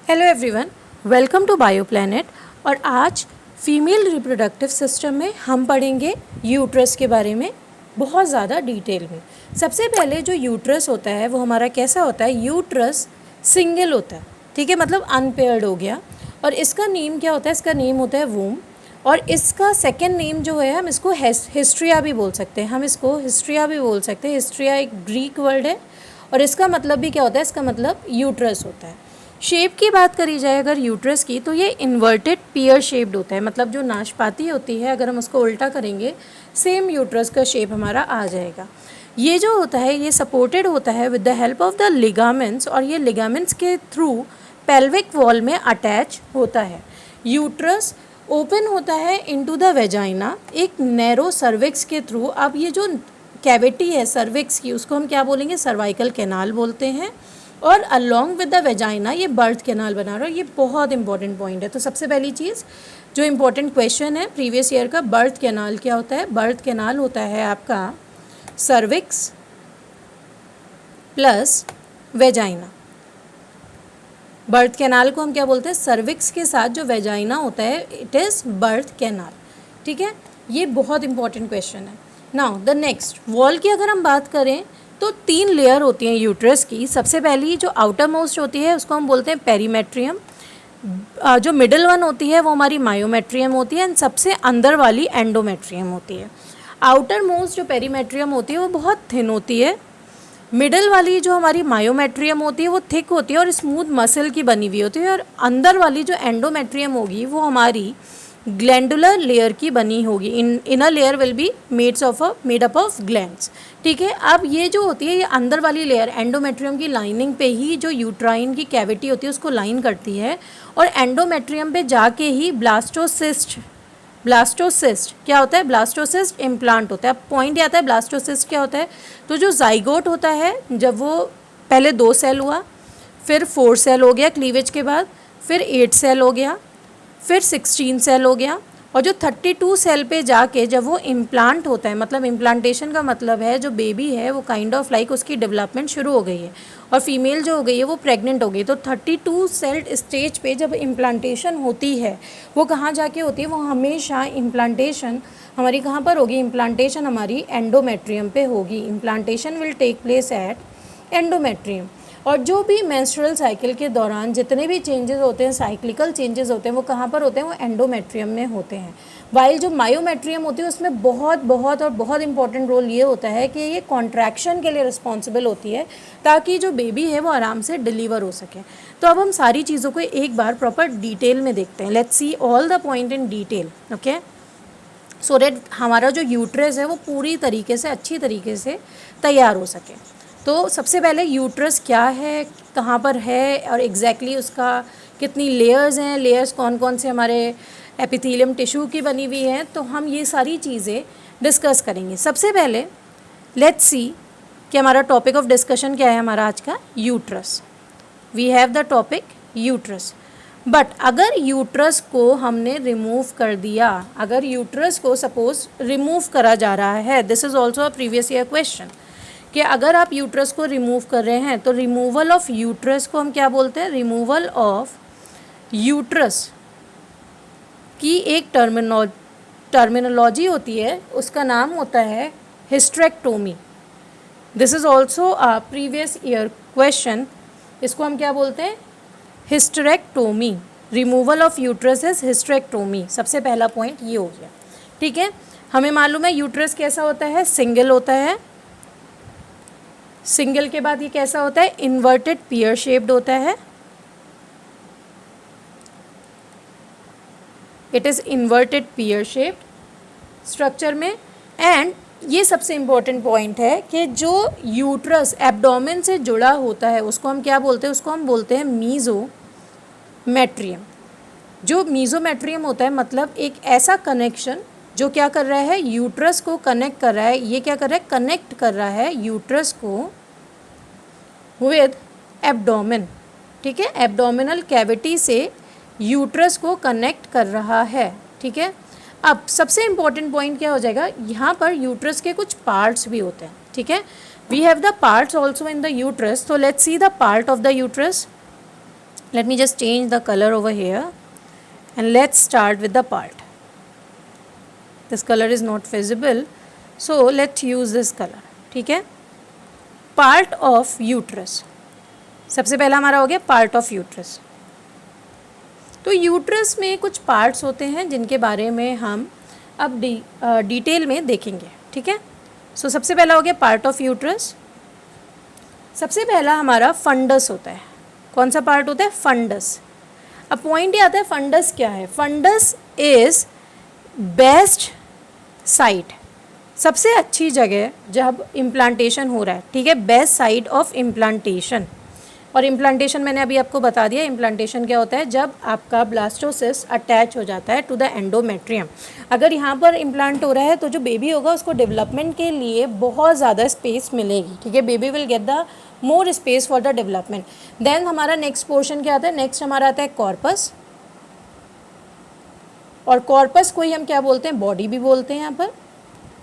Hello everyone, welcome to Bio Planet. और आज female reproductive system में हम पढ़ेंगे यूट्रस के बारे में बहुत ज़्यादा डिटेल में। सबसे पहले जो यूट्रस होता है वो हमारा कैसा होता है, यूट्रस सिंगल होता है, ठीक है, मतलब अनपेयर्ड हो गया। और इसका नेम क्या होता है, इसका नेम होता है वूम। और इसका सेकेंड नेम जो है हम इसको हिस्ट्रिया भी बोल सकते हैं, हिस्ट्रिया एक ग्रीक वर्ड है और इसका मतलब भी क्या होता है, इसका मतलब यूट्रस होता है। शेप की बात करी जाए अगर यूट्रस की, तो ये इन्वर्टेड पियर शेप्ड होता है, मतलब जो नाशपाती होती है अगर हम उसको उल्टा करेंगे सेम यूट्रस का शेप हमारा आ जाएगा। ये जो होता है ये सपोर्टेड होता है with the help of the ligaments, और ये लिगामेंट्स के थ्रू पेल्विक वॉल में अटैच होता है। यूट्रस ओपन होता है इनटू द वेजाइना एक नैरो सर्विक्स के थ्रू। अब ये जो कैविटी है सर्विक्स की उसको हम क्या बोलेंगे, सर्वाइकल कैनाल बोलते हैं। और अलोंग विद द वेजाइना ये बर्थ कैनाल बना रहा है। ये बहुत इंपॉर्टेंट पॉइंट है। तो सबसे पहली चीज़ जो इंपॉर्टेंट क्वेश्चन है प्रीवियस ईयर का, बर्थ कैनाल क्या होता है? बर्थ कैनाल होता है आपका cervix plus vagina. Birth canal को हम क्या बोलते हैं? सर्विक्स के साथ जो वेजाइना होता है इट इज़ बर्थ कैनाल, ठीक है। ये बहुत इंपॉर्टेंट क्वेश्चन है। नाउ द नेक्स्ट, वॉल की अगर हम बात करें तो 3 लेयर होती हैं यूट्रस की। सबसे पहली जो आउटर मोस्ट होती है उसको हम बोलते हैं पेरीमेट्रियम, जो मिडल वन होती है वो हमारी मायोमेट्रियम होती है, एंड सबसे अंदर वाली एंडोमेट्रियम होती है। आउटर मोस्ट जो पेरीमेट्रियम होती है वो बहुत थिन होती है, मिडल वाली जो हमारी मायोमेट्रियम होती है वो थिक होती है और स्मूथ मसल की बनी हुई होती है, और अंदर वाली जो एंडोमेट्रियम होगी वो हमारी ग्लैंडुलर लेयर की बनी होगी। Inner layer will be made up of glands, ठीक है। अब ये जो होती है ये अंदर वाली लेयर एंडोमेट्रियम की लाइनिंग पे ही जो यूट्राइन की कैविटी होती है उसको लाइन करती है, और एंडोमेट्रियम पे जाके ही ब्लास्टोसिस्ट क्या होता है? ब्लास्टोसिस्ट इम्प्लांट होता है। अब पॉइंट ये आता है ब्लास्टोसिस्ट क्या होता है, तो जो जाइगोट होता है जब वो पहले 2 सेल हुआ, फिर 4 सेल हो गया क्लीवेज के बाद, फिर 8 सेल हो गया, फिर 16 सेल हो गया, और जो 32 सेल पे जाके जब वो इम्प्लांट होता है, मतलब इम्प्लांटेशन का मतलब है जो बेबी है वो काइंड ऑफ लाइक उसकी डेवलपमेंट शुरू हो गई है और फीमेल जो हो गई है वो प्रेग्नेंट हो गई। तो 32 सेल स्टेज पे जब इम्प्लांटेशन होती है वो कहाँ जाके होती है? वो हमेशा इम्प्लांटेशन हमारी कहाँ पर होगी? इम्प्लांटेशन हमारी एंडोमेट्रियम पे होगी। Implantation will take place at endometrium. और जो भी मेंस्ट्रुअल साइकिल के दौरान जितने भी चेंजेस होते हैं, साइक्लिकल चेंजेस होते हैं, वो कहाँ पर होते हैं? वो एंडोमेट्रियम में होते हैं। वाइल जो मायोमेट्रियम होती है उसमें बहुत इंपॉर्टेंट रोल ये होता है कि ये कॉन्ट्रैक्शन के लिए रिस्पॉन्सिबल होती है ताकि जो बेबी है वो आराम से डिलीवर हो सके। तो अब हम सारी चीज़ों को एक बार प्रॉपर डिटेल में देखते हैं। Let's see all the point in detail, okay, so that हमारा जो यूट्रस है वो पूरी तरीके से अच्छी तरीके से तैयार हो सके। तो सबसे पहले यूट्रस क्या है, कहाँ पर है, और एग्जैक्टली उसका कितनी लेयर्स हैं, लेयर्स कौन कौन से हमारे एपिथेलियम टिश्यू की बनी हुई हैं, तो हम ये सारी चीज़ें डिस्कस करेंगे। सबसे पहले लेट्स सी कि हमारा टॉपिक ऑफ डिस्कशन क्या है हमारा आज का, uterus. We have the topic uterus. But अगर यूट्रस को हमने रिमूव कर दिया, अगर यूट्रस को सपोज रिमूव करा जा रहा है, this is also a previous year question, कि अगर आप यूट्रस को रिमूव कर रहे हैं तो रिमूवल ऑफ यूट्रस को हम क्या बोलते हैं? रिमूवल ऑफ यूट्रस की एक टर्मिनोलॉजी होती है, उसका नाम होता है hysterectomy. This is also a previous year question. इसको हम क्या बोलते हैं? Hysterectomy. Removal of uterus is hysterectomy. सबसे पहला पॉइंट ये हो गया, ठीक है। हमें मालूम है यूट्रस कैसा होता है? सिंगल होता है। सिंगल के बाद ये कैसा होता है? इन्वर्टेड पियर शेप्ड होता है। It is inverted pear shaped structure में। एंड ये सबसे इम्पॉर्टेंट पॉइंट है कि जो यूट्रस एब्डोमेन से जुड़ा होता है उसको हम क्या बोलते हैं? उसको हम बोलते हैं मीजोमेट्रियम। जो मीजोमेट्रियम होता है मतलब एक ऐसा कनेक्शन जो क्या कर रहा है? यूट्रस को कनेक्ट कर रहा है। ये क्या कर रहा है? कनेक्ट कर रहा है यूट्रस को विद एब्डोमेन, ठीक है। एब्डोमिनल कैविटी से यूट्रस को कनेक्ट कर रहा है, ठीक है। अब सबसे इम्पॉर्टेंट पॉइंट क्या हो जाएगा? यहाँ पर यूट्रस के कुछ पार्ट्स भी होते हैं, ठीक है। We have the parts also in the uterus. तो let's see the part of the uterus. Let me just change the color over here and let's start with the part. This color is not visible, so let's use this color. ठीक है, part of uterus, सबसे पहला हमारा हो गया part of uterus. तो uterus में कुछ पार्ट्स होते हैं जिनके बारे में हम अब डिटेल में देखेंगे. ठीक है, सो सबसे पहला हो गया पार्ट ऑफ यूट्रस. सबसे पहला हमारा फंडस होता है. कौन सा पार्ट होता है? फंडस. अब पॉइंट ये आता है फंडस क्या है. फंडस इज बेस्ट साइट, सबसे अच्छी जगह जब इम्प्लांटेशन हो रहा है. ठीक है, बेस्ट साइट ऑफ इम्प्लांटेशन. और इम्प्लांटेशन मैंने अभी आपको बता दिया. इम्प्लांटेशन क्या होता है? जब आपका ब्लास्टोसिस्ट अटैच हो जाता है टू द एंडोमेट्रियम. अगर यहाँ पर इम्प्लांट हो रहा है तो जो बेबी होगा उसको डेवलपमेंट के लिए बहुत ज़्यादा स्पेस मिलेगी. ठीक है, baby will get the more space for the development. Then हमारा नेक्स्ट पोर्शन क्या आता है? नेक्स्ट हमारा आता है कॉर्पस. और कॉर्पस को ही हम क्या बोलते हैं? बॉडी भी बोलते हैं. यहाँ पर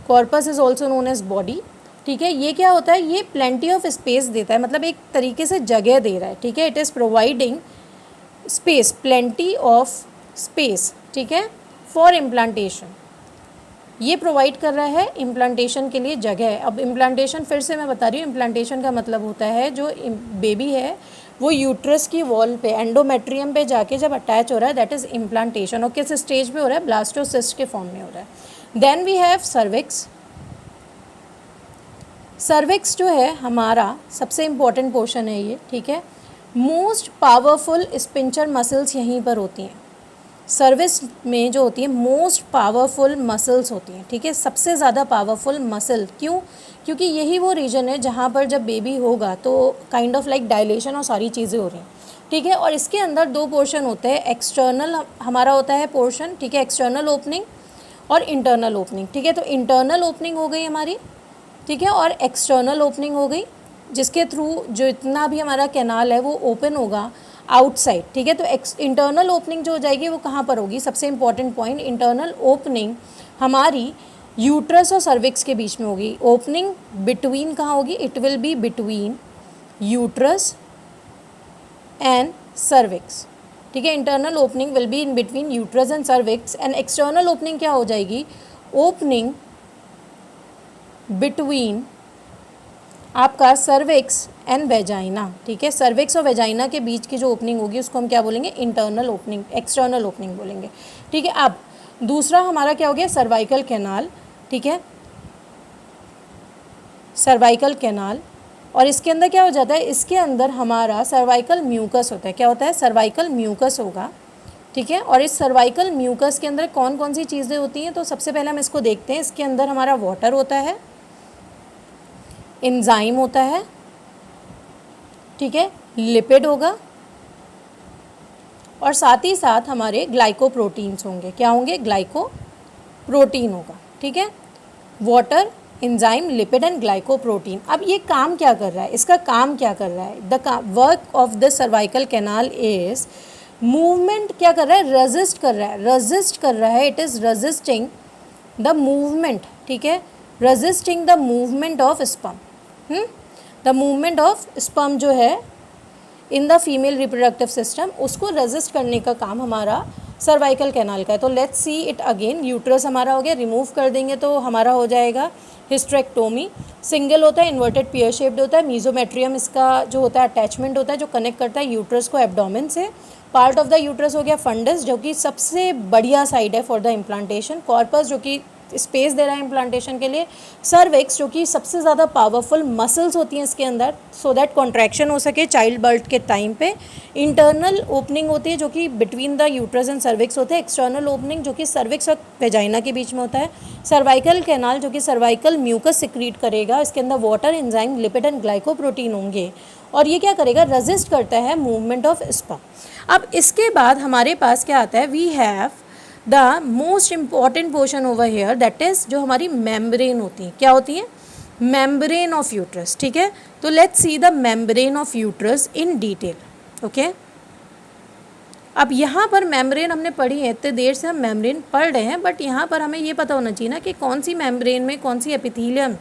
corpus is also known as body. ठीक है, ये क्या होता है? ये प्लेंटी ऑफ स्पेस देता है, मतलब एक तरीके से जगह दे रहा है. ठीक है, it is providing space, plenty of space. ठीक है, फॉर इम्प्लांटेशन. ये प्रोवाइड कर रहा है इम्प्लांटेशन के लिए जगह. अब इम्प्लांटेशन फिर से मैं बता रही हूँ, इम्प्लांटेशन का मतलब होता है जो बेबी है वो यूट्रस की वॉल पे, एंडोमेट्रियम पे जाके जब अटैच हो रहा है, दैट इज़ इम्प्लांटेशन. और किस स्टेज पे हो रहा है? ब्लास्टोसिस्ट के फॉर्म में हो रहा है. Then we have cervix. Cervix जो है हमारा सबसे इम्पॉर्टेंट पोर्शन है ये. ठीक है, मोस्ट पावरफुल स्पिंचर मसल्स यहीं पर होती हैं. सर्विस में जो होती है मोस्ट पावरफुल मसल्स होती हैं. ठीक है, सबसे ज़्यादा पावरफुल मसल. क्यों? क्योंकि यही वो रीजन है जहाँ पर जब बेबी होगा तो काइंड ऑफ लाइक डायलेशन और सारी चीज़ें हो रही हैं. ठीक है, और इसके अंदर दो पोर्शन होते हैं. एक्सटर्नल हमारा होता है पोर्शन. ठीक है, एक्सटर्नल ओपनिंग और इंटरनल ओपनिंग. ठीक है, तो इंटरनल ओपनिंग हो गई हमारी. ठीक है, और एक्सटर्नल ओपनिंग हो गई जिसके थ्रू जो इतना भी हमारा कैनाल है वो ओपन होगा आउटसाइड. ठीक है, तो इंटरनल ओपनिंग जो हो जाएगी वो कहाँ पर होगी? सबसे इंपॉर्टेंट पॉइंट, इंटरनल ओपनिंग हमारी यूट्रस और सर्विक्स के बीच में होगी. ओपनिंग बिटवीन कहाँ होगी? It will be between uterus and cervix. ठीक है, internal opening will be in between uterus and cervix. And external opening क्या हो जाएगी? ओपनिंग बिटवीन आपका सर्विक्स एंड वेजाइना. ठीक है, सर्विक्स और वेजाइना के बीच की जो ओपनिंग होगी उसको हम क्या बोलेंगे? इंटरनल ओपनिंग, एक्सटर्नल ओपनिंग बोलेंगे. ठीक है, अब दूसरा हमारा क्या हो गया? Cervical canal. ठीक है, सर्वाइकल कैनाल. और इसके अंदर क्या हो जाता है? इसके अंदर हमारा सर्वाइकल म्यूकस होता है. क्या होता है? सर्वाइकल म्यूकस होगा. ठीक है, और इस सर्वाइकल म्यूकस के अंदर कौन कौन सी चीज़ें होती हैं? तो सबसे पहले हम इसको देखते हैं. इसके अंदर हमारा वाटर होता है, एंजाइम होता है. ठीक है, लिपिड होगा और साथ ही साथ हमारे ग्लाइकोप्रोटीन्स होंगे. क्या होंगे? ग्लाइकोप्रोटीन होगा. ठीक है, water, enzyme, lipid and glycoprotein. अब ये काम क्या कर रहा है? इसका काम क्या कर रहा है? The work of the cervical canal is movement. क्या कर रहा है? रेजिस्ट कर रहा है. रेजिस्ट कर रहा है, it is resisting the movement. ठीक है, resisting the movement of sperm. The movement of sperm जो है in the female reproductive system, उसको रेजिस्ट करने का काम हमारा सर्वाइकल कैनाल का है. तो let's see it again. Uterus हमारा हो गया, रिमूव कर देंगे तो हमारा हो जाएगा हिस्ट्रेक्टोमी. सिंगल होता है, इन्वर्टेड पियर शेप्ड होता है. मीजोमेट्रियम इसका जो होता है अटैचमेंट होता है जो कनेक्ट करता है यूट्रस को एब्डोमेन से. पार्ट ऑफ द यूट्रस हो गया फंडस जो कि सबसे बढ़िया साइड है फॉर द इम्प्लांटेशन. कॉर्पस जो कि स्पेस दे रहा है इम्प्लांटेशन के लिए. सर्विक्स जो कि सबसे ज़्यादा पावरफुल मसल्स होती हैं इसके अंदर सो दैट कॉन्ट्रैक्शन हो सके चाइल्ड बर्थ के टाइम पे. इंटरनल ओपनिंग होती है जो कि between the uterus and cervix होते हैं. एक्सटर्नल ओपनिंग जो कि सर्विक्स और वेजाइना के बीच में होता है. सर्वाइकल कैनाल जो कि सर्वाइकल म्यूकस सिक्रीट करेगा. इसके अंदर water, enzyme, lipid and glycoprotein होंगे और ये क्या करेगा? रेजिस्ट करता है मूवमेंट ऑफ स्पर्म. अब इसके बाद हमारे पास क्या आता है? We have the most important portion over here, that is जो हमारी मेम्ब्रेन होती है. क्या होती है? Membrane of uterus. ठीक है, तो let's see the membrane of uterus in detail. Okay, अब यहाँ पर मेम्ब्रेन हमने पढ़ी है, इतने देर से हम मेम्ब्रेन पढ़ रहे हैं, बट यहाँ पर हमें ये पता होना चाहिए ना कि कौन सी मेम्ब्रेन में कौन सी एपिथेलियम.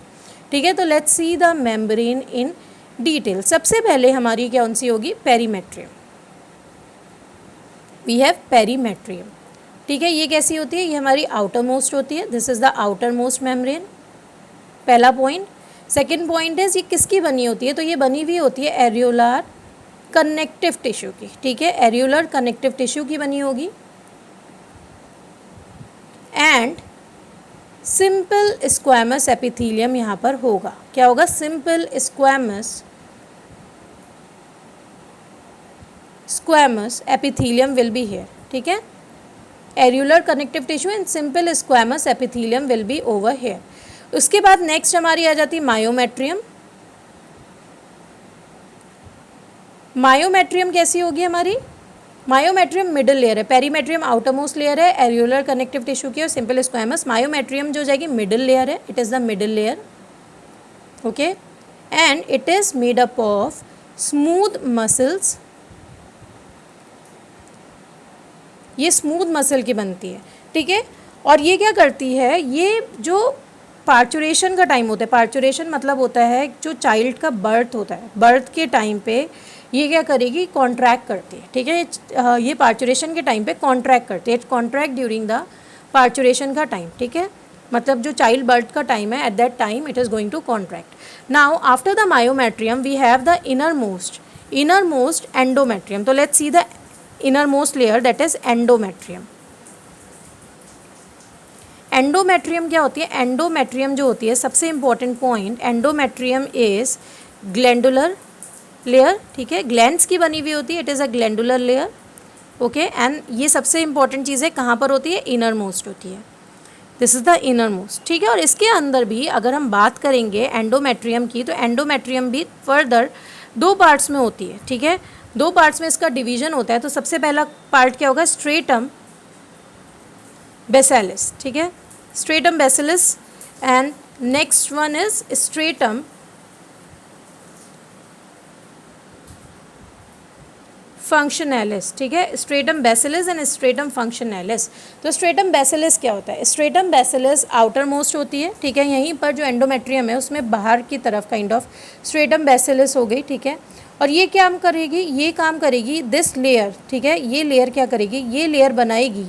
ठीक है, तो let's see the membrane in detail. सबसे पहले हमारी कौन सी होगी? पेरीमेट्रियम. वी हैव पेरीमेट्रियम, ठीक है। ये कैसी होती है, ये हमारी आउटर मोस्ट होती है, this is the outer most membrane, पहला पॉइंट। सेकेंड पॉइंट इज ये किसकी बनी होती है, तो ये बनी हुई होती है एरियोलर कनेक्टिव टिश्यू की, ठीक है, एरियोलर कनेक्टिव टिश्यू की बनी होगी। एंड सिंपल स्क्वैमस एपिथेलियम यहाँ पर होगा, क्या होगा, simple squamous epithelium will be here, ठीक है। Areolar connective tissue and simple squamous epithelium will be over here. उसके बाद नेक्स्ट हमारी आ जाती है मायोमेट्रियम। मायोमेट्रियम कैसी होगी हमारी, मायोमेट्रियम मिडिल लेयर है, पेरीमेट्रियम आउटर मोस्ट लेयर है, एरियोलर कनेक्टिव टिश्यू की, और सिंपल स्क्वैमस। मायोमेट्रियम जो जाएगी मिडिल लेयर है, it is the middle layer, okay. And it is made up of smooth muscles, ये स्मूथ मसल की बनती है, ठीक है। और ये क्या करती है, ये जो पार्चुरेशन का टाइम होता है, पार्चुरेशन मतलब होता है जो चाइल्ड का बर्थ होता है, बर्थ के टाइम पे ये क्या करेगी, कॉन्ट्रैक्ट करती है, ठीक है। ये पार्चुरेशन के टाइम पे कॉन्ट्रैक्ट करती है, कॉन्ट्रैक्ट ड्यूरिंग द पार्चुरेशन का टाइम, ठीक है। मतलब जो चाइल्ड बर्थ का टाइम है, at that time it is going to contract. Now after the myometrium we have the inner most endometrium. तो let's see the inner most layer, that is endometrium. Endometrium क्या होती है, endometrium जो होती है, सबसे important point, endometrium is glandular layer, ठीक है, ग्लैंड्स की बनी हुई होती है, it is a glandular layer, okay. And ये सबसे इंपॉर्टेंट चीज़ है, कहाँ पर होती है, इनर मोस्ट होती है, this is the inner most, ठीक है। और इसके अंदर भी अगर हम बात करेंगे एंडोमेट्रियम की, तो एंडोमेट्रियम भी फर्दर दो पार्ट्स में होती है, ठीक है, दो पार्ट्स में इसका डिवीजन होता है। तो सबसे पहला पार्ट क्या होगा, स्ट्रेटम बेसिलिस, ठीक है, stratum basalis, and next one is stratum functionalis, ठीक है, stratum basalis and stratum functionalis. तो स्ट्रेटम बेसिलिस क्या होता है, स्ट्रेटम बेसिलिस आउटर मोस्ट होती है, ठीक है, यहीं पर जो एंडोमेट्रियम है उसमें बाहर की तरफ काइंड ऑफ स्ट्रेटम बेसिलिस हो गई, ठीक है। और ये क्या करेगी, ये काम करेगी दिस लेयर, ठीक है, ये लेयर क्या करेगी, ये लेयर बनाएगी,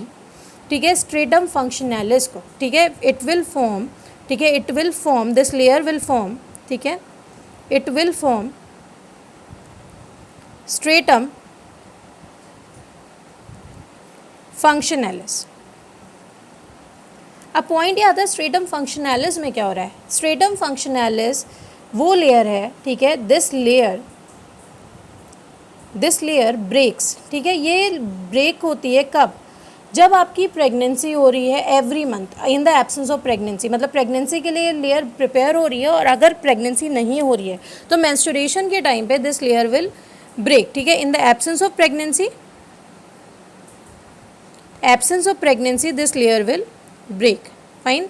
ठीक है, स्ट्रेटम फंक्शनैलिस को, ठीक है, इट विल फॉर्म, ठीक है, it will form, this layer will form, ठीक है, इट विल फॉर्म स्ट्रेटम फंक्शनैलिस। अब पॉइंट ये आता है स्ट्रेटम फंक्शनैलिस में क्या हो रहा है, स्ट्रेटम फंक्शनैलिस वो लेयर है, ठीक है, दिस लेयर ब्रेक्स, ठीक है, ये ब्रेक होती है कब, जब आपकी प्रेगनेंसी हो रही है every month in the absence of pregnancy, मतलब प्रेगनेंसी के लिए लेयर प्रिपेयर हो रही है, और अगर प्रेगनेंसी नहीं हो रही है तो मेंस्ट्रुएशन के टाइम पे दिस लेयर विल ब्रेक, ठीक है, in the absence of pregnancy, absence of pregnancy this layer will break, fine।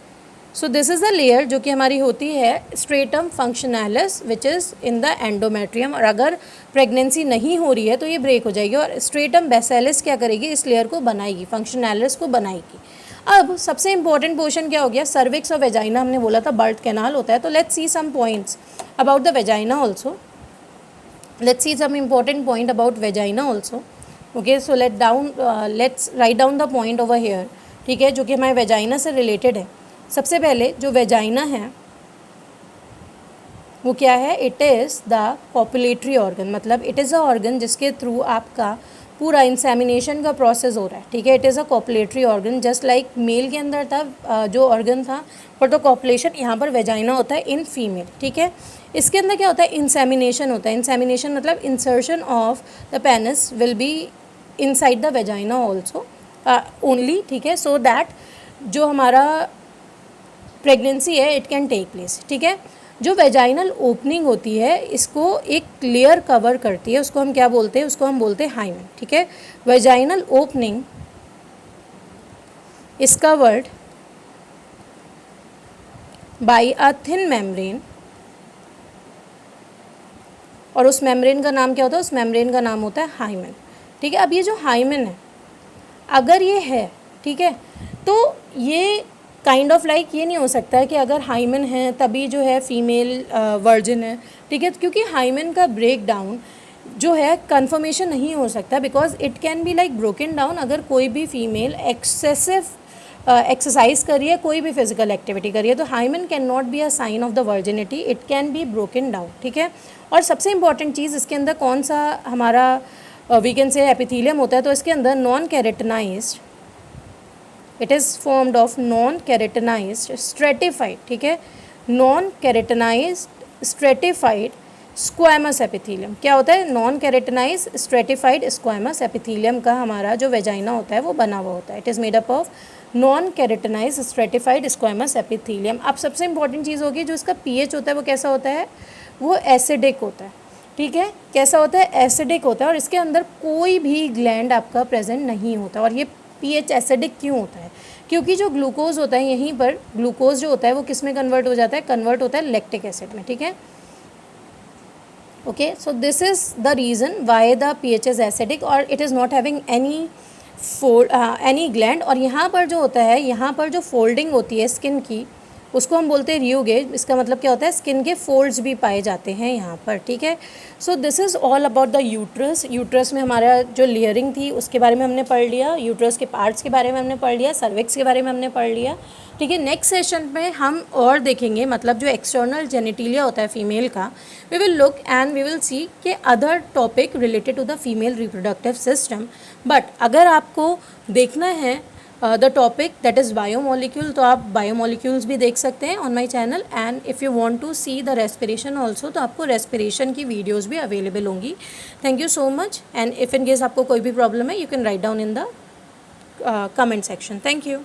so this is the layer जो कि हमारी होती है stratum functionalis which is in the endometrium, और अगर प्रेगनेंसी नहीं हो रही है तो ये ब्रेक हो जाएगी, और stratum basilis क्या करेगी, इस लेयर को बनाएगी, functionalis को बनाएगी। अब सबसे इंपॉर्टेंट पोर्शन क्या हो गया, सर्विक्स और वेजाइना, हमने बोला था बर्थ कैनाल होता है। तो let's see some points about the vagina also, let's see some important point about vagina also, okay. So let's write down the point over here, ठीक है, जो कि हमारे वेजाइना से रिलेटेड है। सबसे पहले जो वेजाइना है वो क्या है, it is the copulatory organ, मतलब इट इज़ अ ऑर्गन जिसके थ्रू आपका पूरा इंसेमिनेशन का प्रोसेस हो रहा है, ठीक है, it is a copulatory organ, just like male के अंदर था जो ऑर्गन था फॉर द कॉपुलेशन, यहाँ पर वेजाइना होता है इन फीमेल, ठीक है। इसके अंदर क्या होता है, इंसेमिनेशन होता है, इंसेमिनेशन मतलब insertion of the penis will be inside the vagina also only, ठीक है, सो दैट जो हमारा प्रेगनेंसी है इट कैन टेक प्लेस, ठीक है। जो वेजाइनल ओपनिंग होती है इसको एक लेयर कवर करती है, उसको हम क्या बोलते हैं, उसको हम बोलते हैं हाइमेन, ठीक है। Vaginal opening is covered by a thin membrane, और उस मेम्ब्रेन का नाम क्या होता है, उस मेम्ब्रेन का नाम होता है हाइमेन, ठीक है। अब ये जो हाइमेन है अगर ये है, ठीक है, तो ये काइंड ऑफ लाइक ये नहीं हो सकता है कि अगर हाइमेन है तभी जो है फीमेल वर्जिन है, ठीक है, क्योंकि हाइमेन का ब्रेक डाउन जो है कन्फर्मेशन नहीं हो सकता, because it can be like broken down अगर कोई भी फीमेल एक्सेसिव एक्सरसाइज करिए, कोई भी फिजिकल एक्टिविटी करिए, तो hymen can not be a sign of the virginity, it can be broken down, ठीक है। और सबसे इंपॉर्टेंट चीज़ इसके अंदर कौन सा हमारा वी कैन से एपिथेलियम होता है, तो इसके अंदर non keratinized, it is formed of non keratinized stratified, ठीक है, non keratinized stratified squamous epithelium. क्या होता है? Non keratinized stratified squamous epithelium का हमारा जो वेजाइना होता है वो बना हुआ होता है। It is made up of non keratinized stratified squamous epithelium. अब सबसे इंपॉर्टेंट चीज़ होगी जो इसका पीएच होता है वो कैसा होता है? वो एसिडिक होता है, ठीक है। कैसा होता है? एसिडिक होता है, और इसके अंदर कोई भी ग्लैंड आपका प्रेजेंट नहीं होता। और ये पीएच एसिडिक क्यों होता है? क्योंकि जो ग्लूकोज होता है यहीं पर, ग्लूकोज जो होता है वो किस में कन्वर्ट हो जाता है? कन्वर्ट होता है लैक्टिक एसिड में, ठीक है। okay, so this is the reason why the pH is acidic और it is not having any gland। और यहाँ पर जो होता है, यहाँ पर जो फोल्डिंग होती है स्किन की, उसको हम बोलते हैं रियोगेज। इसका मतलब क्या होता है? स्किन के फोल्ड्स भी पाए जाते हैं यहाँ पर, ठीक है। So this is all about the uterus. Uterus में हमारा जो लेयरिंग थी उसके बारे में हमने पढ़ लिया, यूट्रस के पार्ट्स के बारे में हमने पढ़ लिया, सर्विक्स के बारे में हमने पढ़ लिया, ठीक है। नेक्स्ट सेशन में हम और देखेंगे, मतलब जो एक्सटर्नल जेनिटिलिया होता है फीमेल का, we will look and we will see के other topic related to the female reproductive system. But अगर आपको देखना है the topic that is biomolecule, तो आप बायोमोलिक्यूल्स भी देख सकते हैं on my channel. And if you want to see the respiration also, तो आपको रेस्पिरेशन की वीडियोज़ भी अवेलेबल होंगी। Thank you so much. And if in case आपको कोई भी प्रॉब्लम है, you can write down in the comment section. Thank you.